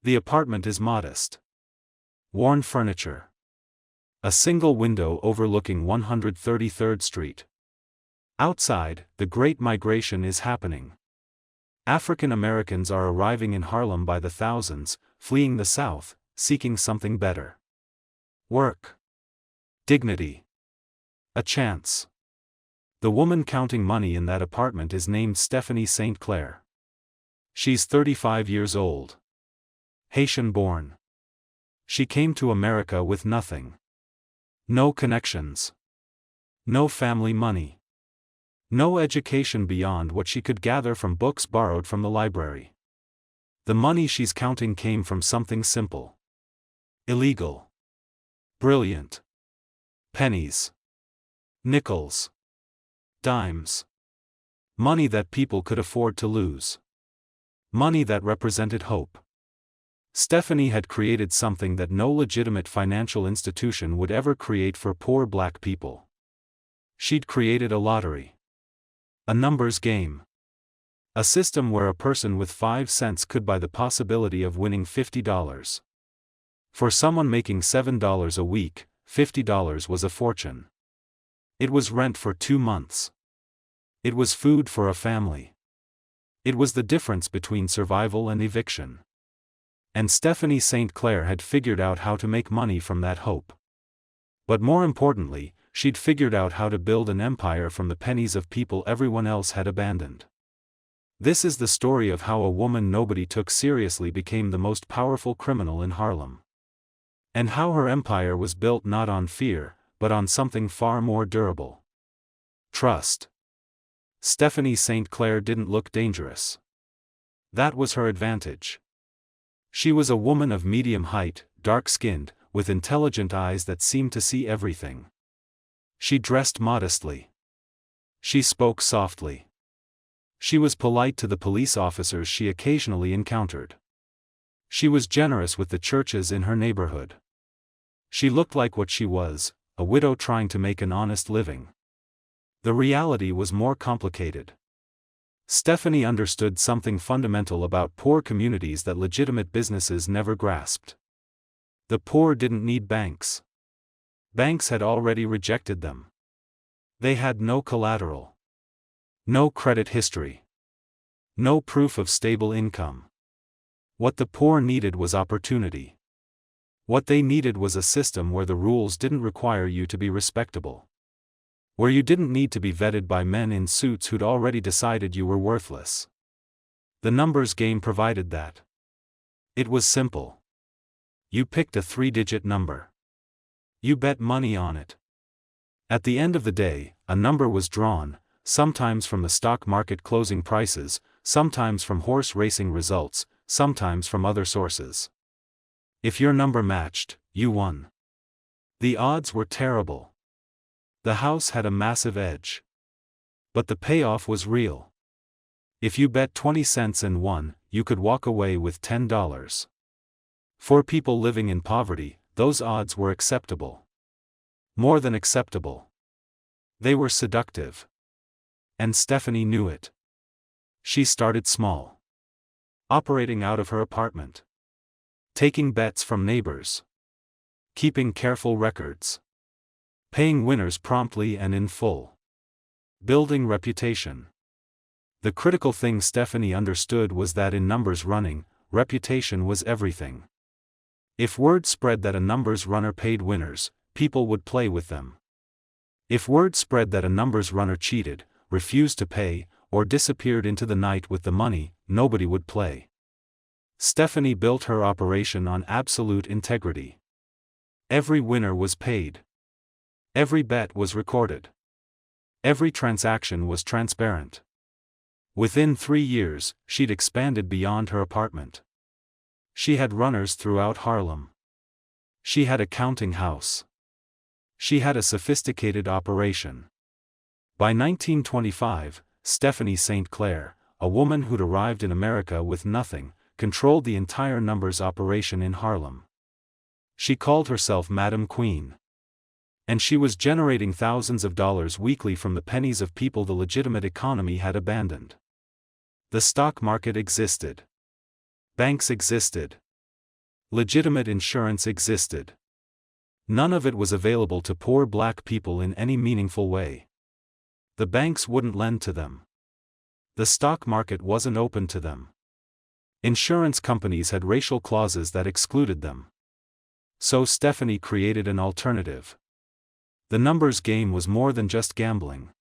The apartment is modest. Worn furniture. A single window overlooking 133rd Street. Outside, the Great Migration is happening. African Americans are arriving in Harlem by the thousands, fleeing the South, seeking something better. Work. Dignity. A chance. The woman counting money in that apartment is named Stephanie St. Clair. She's 35 years old. Haitian born. She came to America with nothing. No connections. No family money. No education beyond what she could gather from books borrowed from the library. The money she's counting came from something simple. Illegal. Brilliant. Pennies. Nickels. Dimes. Money that people could afford to lose. Money that represented hope. Stephanie had created something that no legitimate financial institution would ever create for poor black people. She'd created a lottery. A numbers game. A system where a person with 5 cents could buy the possibility of winning $50. For someone making $7 a week, $50 was a fortune. It was rent for 2 months. It was food for a family. It was the difference between survival and eviction. And Stephanie St. Clair had figured out how to make money from that hope. But more importantly, she'd figured out how to build an empire from the pennies of people everyone else had abandoned. This is the story of how a woman nobody took seriously became the most powerful criminal in Harlem. And how her empire was built not on fear, but on something far more durable. Trust. Stephanie St. Clair didn't look dangerous. That was her advantage. She was a woman of medium height, dark-skinned, with intelligent eyes that seemed to see everything. She dressed modestly. She spoke softly. She was polite to the police officers she occasionally encountered. She was generous with the churches in her neighborhood. She looked like what she was, a widow trying to make an honest living. The reality was more complicated. Stephanie understood something fundamental about poor communities that legitimate businesses never grasped. The poor didn't need banks. Banks had already rejected them. They had no collateral. No credit history. No proof of stable income. What the poor needed was opportunity. What they needed was a system where the rules didn't require you to be respectable. Where you didn't need to be vetted by men in suits who'd already decided you were worthless. The numbers game provided that. It was simple. You picked a 3-digit number. You bet money on it. At the end of the day, a number was drawn, sometimes from the stock market closing prices, sometimes from horse racing results, sometimes from other sources. If your number matched, you won. The odds were terrible. The house had a massive edge. But the payoff was real. If you bet 20 cents and won, you could walk away with $10. For people living in poverty, those odds were acceptable. More than acceptable. They were seductive. And Stephanie knew it. She started small. Operating out of her apartment. Taking bets from neighbors. Keeping careful records. Paying winners promptly and in full. Building reputation. The critical thing Stephanie understood was that in numbers running, reputation was everything. If word spread that a numbers runner paid winners, people would play with them. If word spread that a numbers runner cheated, refused to pay, or disappeared into the night with the money, nobody would play. Stephanie built her operation on absolute integrity. Every winner was paid. Every bet was recorded. Every transaction was transparent. Within 3 years, she'd expanded beyond her apartment. She had runners throughout Harlem. She had a counting house. She had a sophisticated operation. By 1925, Stephanie St. Clair, a woman who'd arrived in America with nothing, controlled the entire numbers operation in Harlem. She called herself Madam Queen. And she was generating thousands of dollars weekly from the pennies of people the legitimate economy had abandoned. The stock market existed. Banks existed. Legitimate insurance existed. None of it was available to poor black people in any meaningful way. The banks wouldn't lend to them. The stock market wasn't open to them. Insurance companies had racial clauses that excluded them. So Stephanie created an alternative. The numbers game was more than just gambling.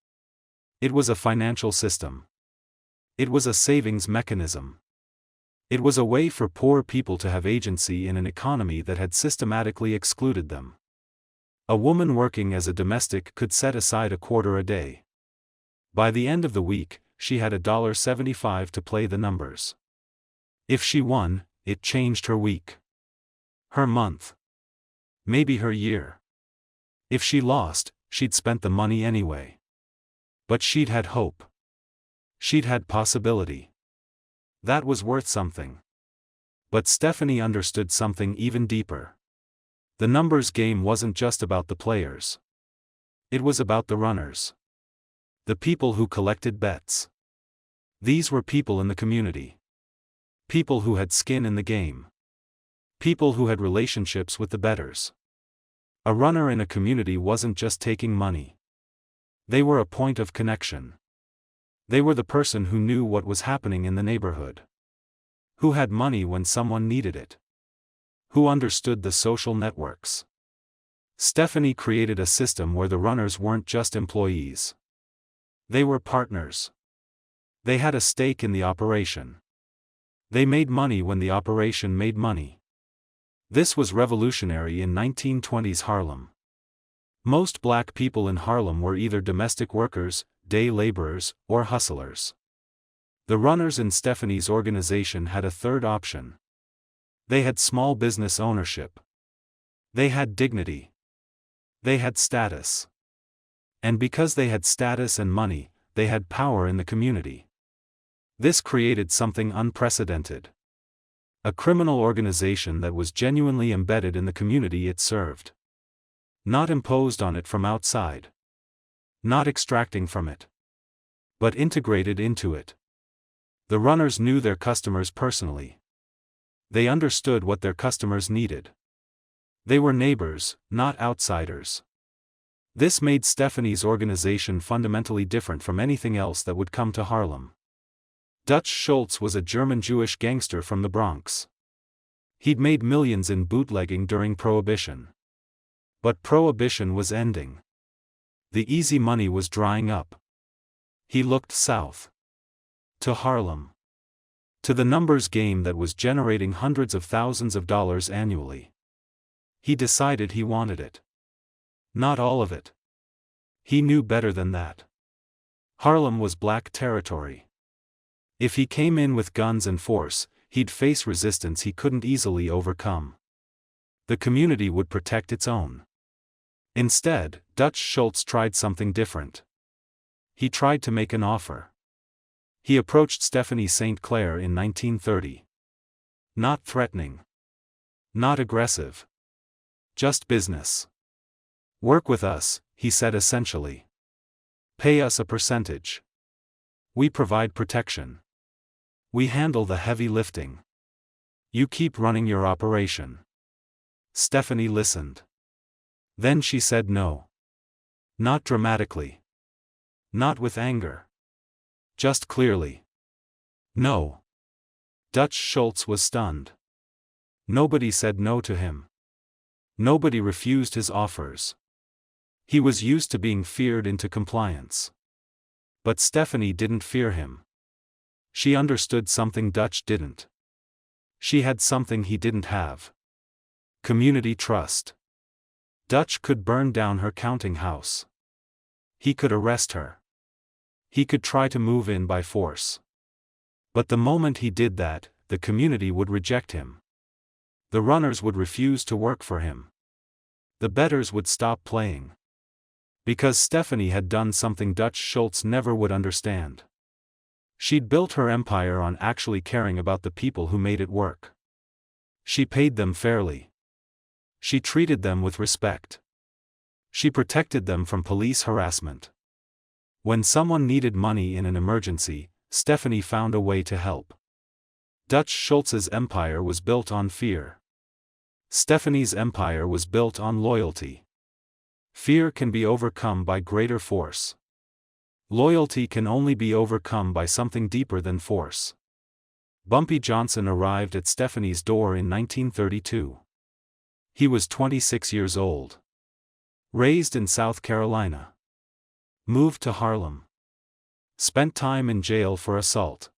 It was a financial system. It was a savings mechanism. It was a way for poor people to have agency in an economy that had systematically excluded them. A woman working as a domestic could set aside $0.25 a day. By the end of the week, she had $1.75 to play the numbers. If she won, it changed her week. Her month. Maybe her year. If she lost, she'd spent the money anyway. But she'd had hope. She'd had possibility. That was worth something. But Stephanie understood something even deeper. The numbers game wasn't just about the players. It was about the runners. The people who collected bets. These were people in the community. People who had skin in the game. People who had relationships with the bettors. A runner in a community wasn't just taking money. They were a point of connection. They were the person who knew what was happening in the neighborhood. Who had money when someone needed it. Who understood the social networks. Stephanie created a system where the runners weren't just employees. They were partners. They had a stake in the operation. They made money when the operation made money. This was revolutionary in 1920s Harlem. Most black people in Harlem were either domestic workers, day laborers, or hustlers. The runners in Stephanie's organization had a third option. They had small business ownership. They had dignity. They had status. And because they had status and money, they had power in the community. This created something unprecedented. A criminal organization that was genuinely embedded in the community it served. Not imposed on it from outside. Not extracting from it. But integrated into it. The runners knew their customers personally. They understood what their customers needed. They were neighbors, not outsiders. This made Stephanie's organization fundamentally different from anything else that would come to Harlem. Dutch Schultz was a German Jewish gangster from the Bronx. He'd made millions in bootlegging during Prohibition. But Prohibition was ending. The easy money was drying up. He looked south. To Harlem. To the numbers game that was generating hundreds of thousands of dollars annually. He decided he wanted it. Not all of it. He knew better than that. Harlem was black territory. If he came in with guns and force, he'd face resistance he couldn't easily overcome. The community would protect its own. Instead, Dutch Schultz tried something different. He tried to make an offer. He approached Stephanie St. Clair in 1930. Not threatening. Not aggressive. Just business. Work with us, he said essentially. Pay us a percentage. We provide protection. We handle the heavy lifting. You keep running your operation. Stephanie listened. Then she said no. Not dramatically. Not with anger. Just clearly. No. Dutch Schultz was stunned. Nobody said no to him. Nobody refused his offers. He was used to being feared into compliance. But Stephanie didn't fear him. She understood something Dutch didn't. She had something he didn't have. Community trust. Dutch could burn down her counting house. He could arrest her. He could try to move in by force. But the moment he did that, the community would reject him. The runners would refuse to work for him. The bettors would stop playing. Because Stephanie had done something Dutch Schultz never would understand. She'd built her empire on actually caring about the people who made it work. She paid them fairly. She treated them with respect. She protected them from police harassment. When someone needed money in an emergency, Stephanie found a way to help. Dutch Schultz's empire was built on fear. Stephanie's empire was built on loyalty. Fear can be overcome by greater force. Loyalty can only be overcome by something deeper than force. Bumpy Johnson arrived at Stephanie's door in 1932. He was 26 years old. Raised in South Carolina. Moved to Harlem. Spent time in jail for assault.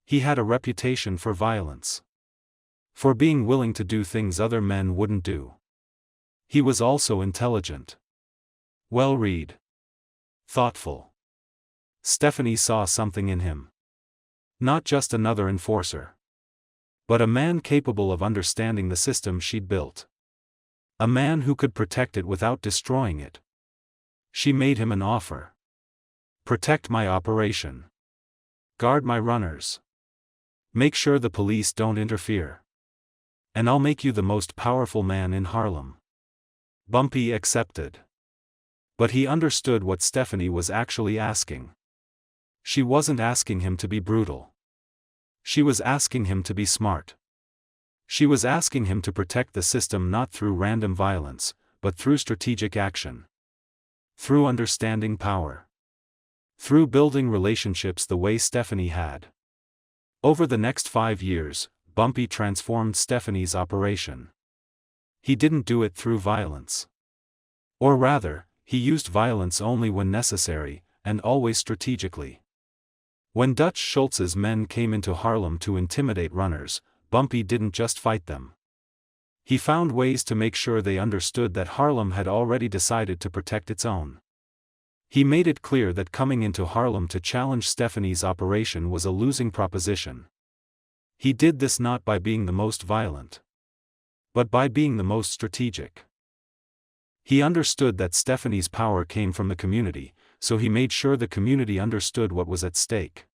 He had a reputation for violence. For being willing to do things other men wouldn't do. He was also intelligent. Well-read. Thoughtful. Stephanie saw something in him. Not just another enforcer. But a man capable of understanding the system she'd built. A man who could protect it without destroying it. She made him an offer. Protect my operation. Guard my runners. Make sure the police don't interfere. And I'll make you the most powerful man in Harlem. Bumpy accepted. But he understood what Stephanie was actually asking. She wasn't asking him to be brutal. She was asking him to be smart. She was asking him to protect the system not through random violence, but through strategic action. Through understanding power. Through building relationships the way Stephanie had. Over the next 5 years, Bumpy transformed Stephanie's operation. He didn't do it through violence. Or rather, he used violence only when necessary, and always strategically. When Dutch Schultz's men came into Harlem to intimidate runners, Bumpy didn't just fight them. He found ways to make sure they understood that Harlem had already decided to protect its own. He made it clear that coming into Harlem to challenge Stephanie's operation was a losing proposition. He did this not by being the most violent, but by being the most strategic. He understood that Stephanie's power came from the community, so he made sure the community understood what was at stake.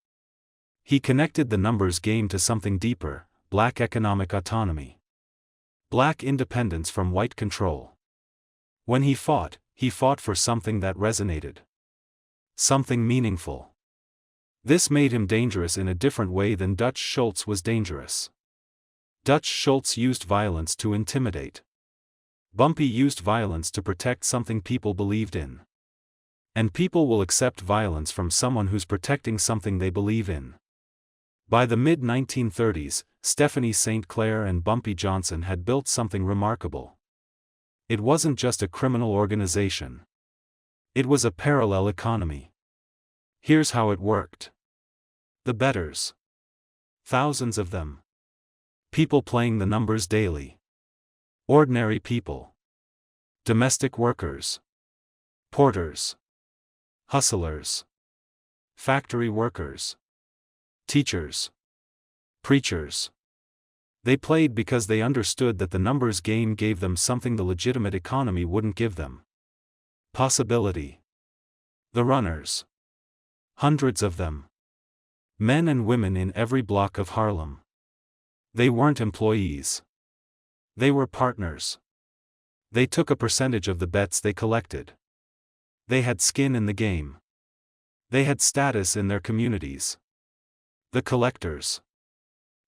He connected the numbers game to something deeper: Black economic autonomy. Black independence from white control. When he fought for something that resonated. Something meaningful. This made him dangerous in a different way than Dutch Schultz was dangerous. Dutch Schultz used violence to intimidate. Bumpy used violence to protect something people believed in. And people will accept violence from someone who's protecting something they believe in. By the mid-1930s, Stephanie St. Clair and Bumpy Johnson had built something remarkable. It wasn't just a criminal organization. It was a parallel economy. Here's how it worked. The betters. Thousands of them. People playing the numbers daily. Ordinary people. Domestic workers. Porters. Hustlers. Factory workers. Teachers. Preachers. They played because they understood that the numbers game gave them something the legitimate economy wouldn't give them. Possibility. The runners. Hundreds of them. Men and women in every block of Harlem. They weren't employees. They were partners. They took a percentage of the bets they collected. They had skin in the game. They had status in their communities. The collectors.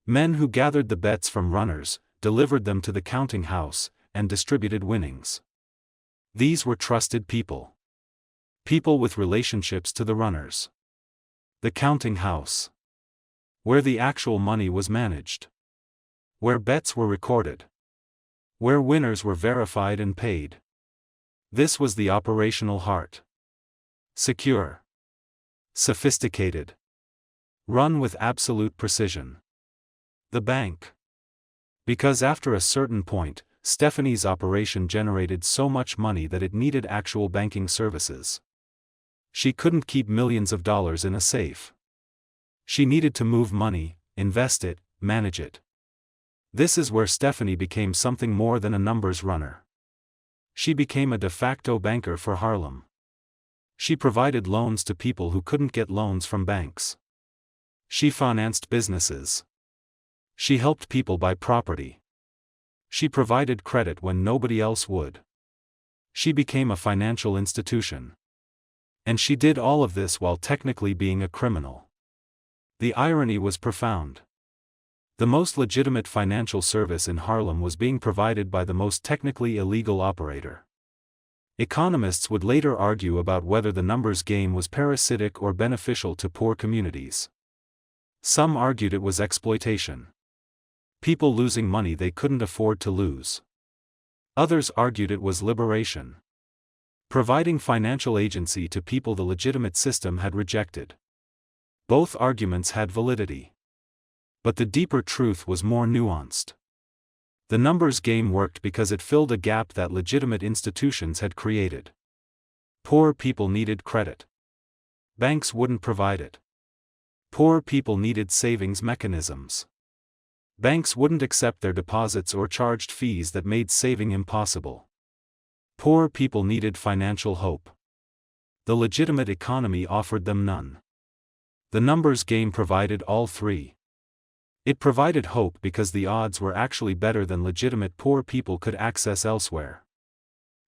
Men who gathered the bets from runners, delivered them to the counting house, and distributed winnings. These were trusted people. People with relationships to the runners. The counting house. Where the actual money was managed. Where bets were recorded. Where winners were verified and paid. This was the operational heart. Secure. Sophisticated. Run with absolute precision. The bank. Because after a certain point, Stephanie's operation generated so much money that it needed actual banking services. She couldn't keep millions of dollars in a safe. She needed to move money, invest it, manage it. This is where Stephanie became something more than a numbers runner. She became a de facto banker for Harlem. She provided loans to people who couldn't get loans from banks. She financed businesses. She helped people buy property. She provided credit when nobody else would. She became a financial institution. And she did all of this while technically being a criminal. The irony was profound. The most legitimate financial service in Harlem was being provided by the most technically illegal operator. Economists would later argue about whether the numbers game was parasitic or beneficial to poor communities. Some argued it was exploitation. People losing money they couldn't afford to lose. Others argued it was liberation. Providing financial agency to people the legitimate system had rejected. Both arguments had validity. But the deeper truth was more nuanced. The numbers game worked because it filled a gap that legitimate institutions had created. Poor people needed credit. Banks wouldn't provide it. Poor people needed savings mechanisms. Banks wouldn't accept their deposits or charged fees that made saving impossible. Poor people needed financial hope. The legitimate economy offered them none. The numbers game provided all three. It provided hope because the odds were actually better than legitimate poor people could access elsewhere.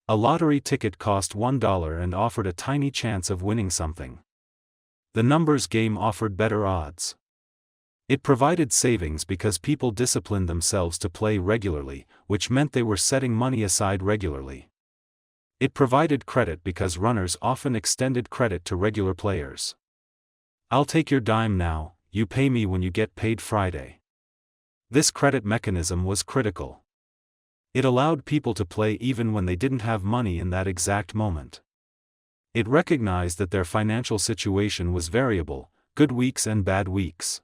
A lottery ticket cost $1 and offered a tiny chance of winning something. The numbers game offered better odds. It provided savings because people disciplined themselves to play regularly, which meant they were setting money aside regularly. It provided credit because runners often extended credit to regular players. "I'll take your dime now, you pay me when you get paid Friday." This credit mechanism was critical. It allowed people to play even when they didn't have money in that exact moment. It recognized that their financial situation was variable, good weeks and bad weeks.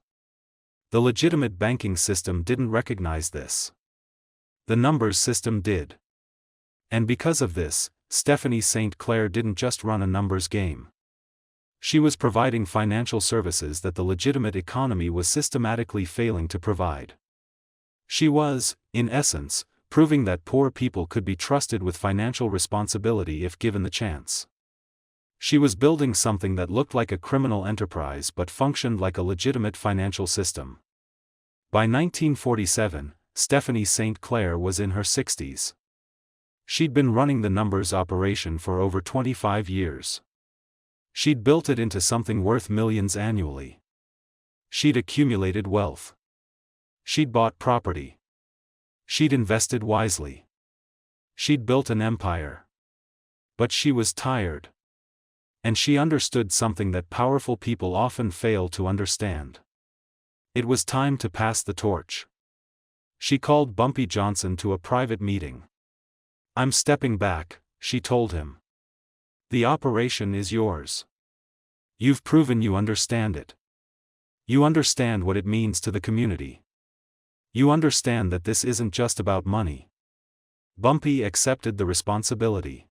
The legitimate banking system didn't recognize this. The numbers system did. And because of this, Stephanie St. Clair didn't just run a numbers game. She was providing financial services that the legitimate economy was systematically failing to provide. She was, in essence, proving that poor people could be trusted with financial responsibility if given the chance. She was building something that looked like a criminal enterprise but functioned like a legitimate financial system. By 1947, Stephanie St. Clair was in her 60s. She'd been running the numbers operation for over 25 years. She'd built it into something worth millions annually. She'd accumulated wealth. She'd bought property. She'd invested wisely. She'd built an empire. But she was tired. And she understood something that powerful people often fail to understand. It was time to pass the torch. She called Bumpy Johnson to a private meeting. "I'm stepping back," she told him. "The operation is yours. You've proven you understand it. You understand what it means to the community. You understand that this isn't just about money." Bumpy accepted the responsibility.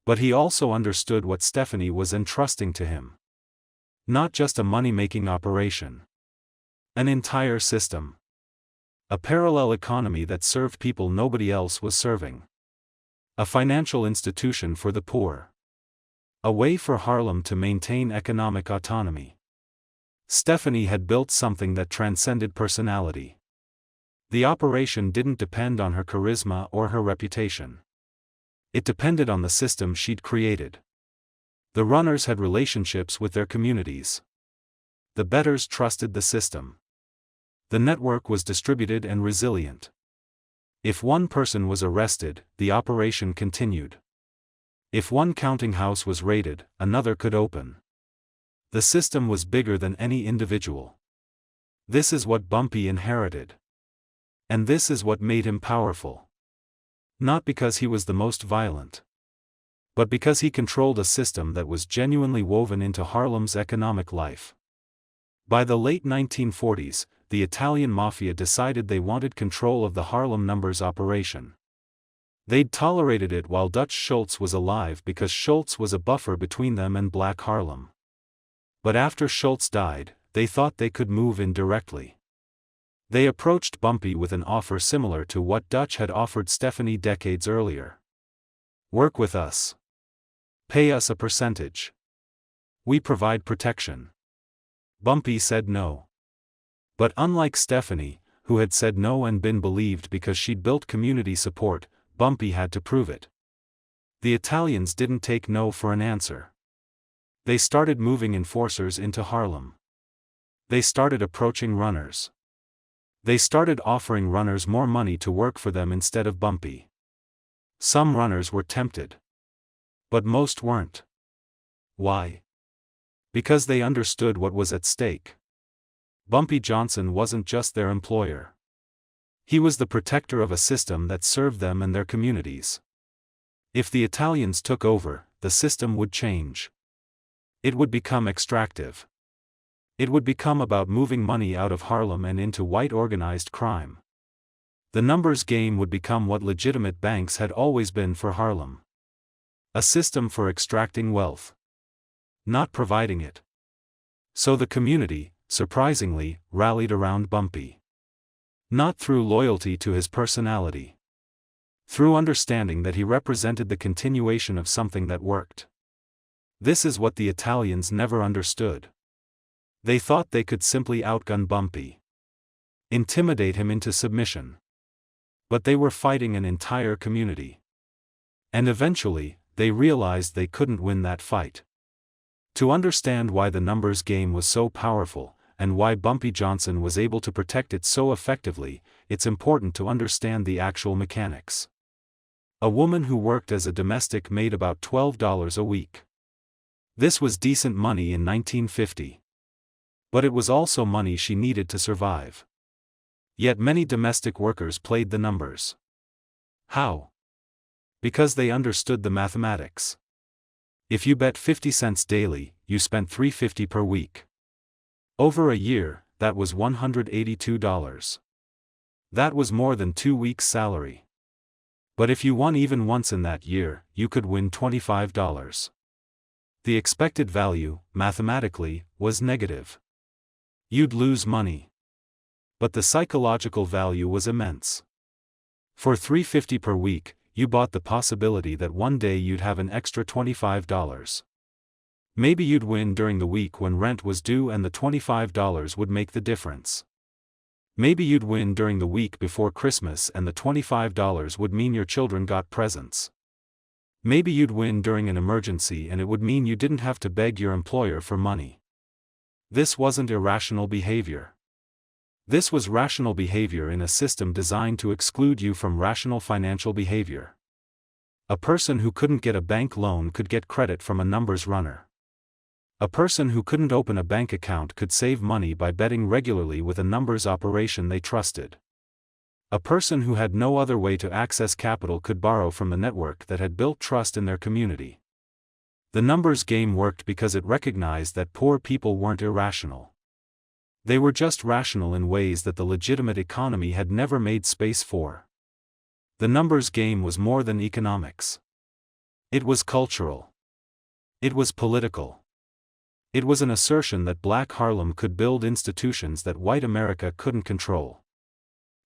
But he also understood what Stephanie was entrusting to him. Not just a money-making operation. An entire system. A parallel economy that served people nobody else was serving. A financial institution for the poor. A way for Harlem to maintain economic autonomy. Stephanie had built something that transcended personality. The operation didn't depend on her charisma or her reputation. It depended on the system she'd created. The runners had relationships with their communities. The bettors trusted the system. The network was distributed and resilient. If one person was arrested, the operation continued. If one counting house was raided, another could open. The system was bigger than any individual. This is what Bumpy inherited. And this is what made him powerful. Not because he was the most violent. But because he controlled a system that was genuinely woven into Harlem's economic life. By the late 1940s, the Italian Mafia decided they wanted control of the Harlem numbers operation. They'd tolerated it while Dutch Schultz was alive because Schultz was a buffer between them and Black Harlem. But after Schultz died, they thought they could move in directly. They approached Bumpy with an offer similar to what Dutch had offered Stephanie decades earlier. "Work with us. Pay us a percentage. We provide protection." Bumpy said no. But unlike Stephanie, who had said no and been believed because she'd built community support, Bumpy had to prove it. The Italians didn't take no for an answer. They started moving enforcers into Harlem. They started approaching runners. They started offering runners more money to work for them instead of Bumpy. Some runners were tempted. But most weren't. Why? Because they understood what was at stake. Bumpy Johnson wasn't just their employer. He was the protector of a system that served them and their communities. If the Italians took over, the system would change. It would become extractive. It would become about moving money out of Harlem and into white organized crime. The numbers game would become what legitimate banks had always been for Harlem. A system for extracting wealth, not providing it. So the community, surprisingly, rallied around Bumpy. Not through loyalty to his personality. Through understanding that he represented the continuation of something that worked. This is what the Italians never understood. They thought they could simply outgun Bumpy. Intimidate him into submission. But they were fighting an entire community. And eventually, they realized they couldn't win that fight. To understand why the numbers game was so powerful, and why Bumpy Johnson was able to protect it so effectively, it's important to understand the actual mechanics. A woman who worked as a domestic made about $12 a week. This was decent money in 1950. But it was also money she needed to survive. Yet many domestic workers played the numbers. How? Because they understood the mathematics. If you bet 50 cents daily, you spent $3.50 per week. Over a year, that was $182. That was more than 2 weeks' salary. But if you won even once in that year, you could win $25. The expected value, mathematically, was negative. You'd lose money. But the psychological value was immense. For $3.50 per week, you bought the possibility that one day you'd have an extra $25. Maybe you'd win during the week when rent was due and the $25 would make the difference. Maybe you'd win during the week before Christmas and the $25 would mean your children got presents. Maybe you'd win during an emergency and it would mean you didn't have to beg your employer for money. This wasn't irrational behavior. This was rational behavior in a system designed to exclude you from rational financial behavior. A person who couldn't get a bank loan could get credit from a numbers runner. A person who couldn't open a bank account could save money by betting regularly with a numbers operation they trusted. A person who had no other way to access capital could borrow from the network that had built trust in their community. The numbers game worked because it recognized that poor people weren't irrational. They were just rational in ways that the legitimate economy had never made space for. The numbers game was more than economics. It was cultural. It was political. It was an assertion that Black Harlem could build institutions that white America couldn't control.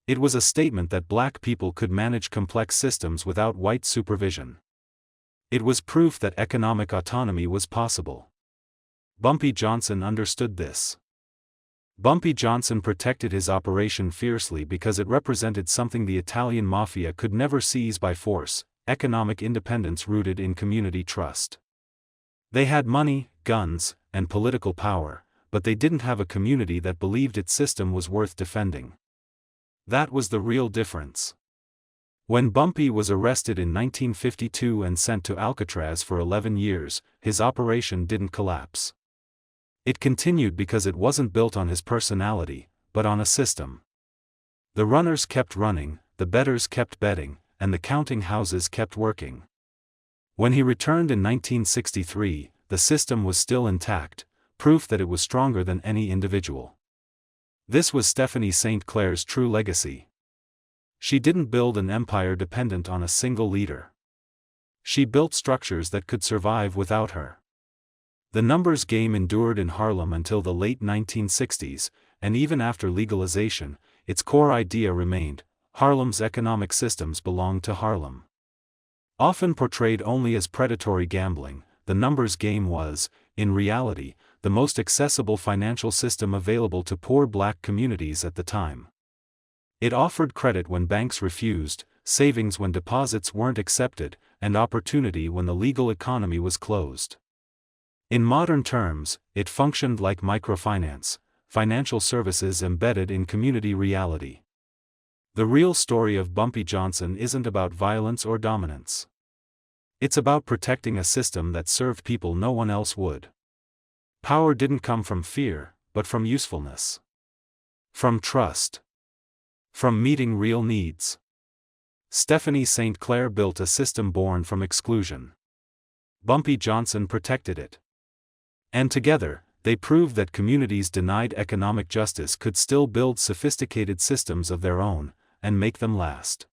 It was a statement that Black people could manage complex systems without white supervision. It was proof that economic autonomy was possible. Bumpy Johnson understood this. Bumpy Johnson protected his operation fiercely because it represented something the Italian Mafia could never seize by force: economic independence rooted in community trust. They had money, guns, and political power, but they didn't have a community that believed its system was worth defending. That was the real difference. When Bumpy was arrested in 1952 and sent to Alcatraz for 11 years, his operation didn't collapse. It continued because it wasn't built on his personality, but on a system. The runners kept running, the bettors kept betting, and the counting houses kept working. When he returned in 1963, the system was still intact, proof that it was stronger than any individual. This was Stephanie St. Clair's true legacy. She didn't build an empire dependent on a single leader. She built structures that could survive without her. The numbers game endured in Harlem until the late 1960s, and even after legalization, its core idea remained: Harlem's economic systems belong to Harlem. Often portrayed only as predatory gambling, the numbers game was, in reality, the most accessible financial system available to poor Black communities at the time. It offered credit when banks refused, savings when deposits weren't accepted, and opportunity when the legal economy was closed. In modern terms, it functioned like microfinance, financial services embedded in community reality. The real story of Bumpy Johnson isn't about violence or dominance. It's about protecting a system that served people no one else would. Power didn't come from fear, but from usefulness. From trust. From meeting real needs. Stephanie St. Clair built a system born from exclusion. Bumpy Johnson protected it. And together, they proved that communities denied economic justice could still build sophisticated systems of their own, and make them last.